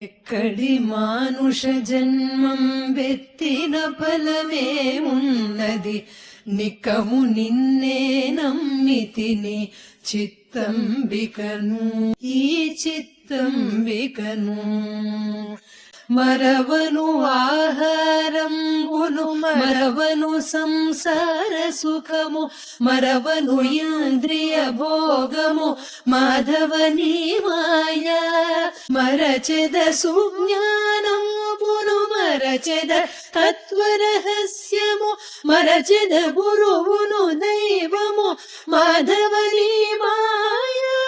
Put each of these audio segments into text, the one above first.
ఎక్కడి మానుష జన్మం వెత్తిన ఫలమేమున్నది, నికము నిన్నే నమ్మితిని చిత్తంబికను, ఈ చిత్తంబికను. మరవను ఆహారంబును మరవను సంసార సుఖము, మరవను ఇంద్రియ భోగము మాధవని మాయా. మరచెద సుజ్ఞానంబును మరచెద తత్వరహస్యము, మరచెద గురువును దైవము మాధవని మాయా.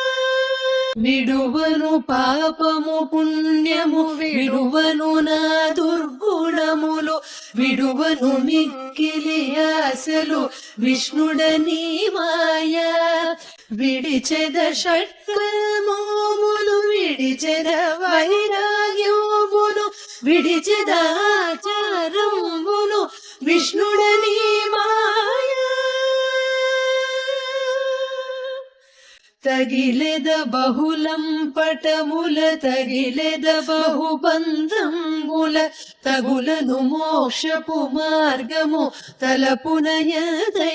విడువను పాపము పుణ్యము విడువను నా దుర్గుణములు, విడువను మిక్కిలి ఆశలు విష్ణుడని మాయా. విడిచెద షట్కర్మములు విడిచెద వైరాగ్యమును, విడిచెద ఆచారమును విష్ణుడని మాయా. తగిలెద బహుళం పటముల తగిలెద బహుబంధముల, తగులను మోక్షపు మార్గము తలపునయదైనా.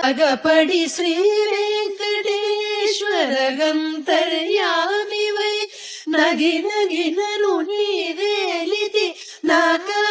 అగపడి శ్రీ వెంకటేశ్వర గంతర్యామివై నగి నగినను నీవేలితి నాకా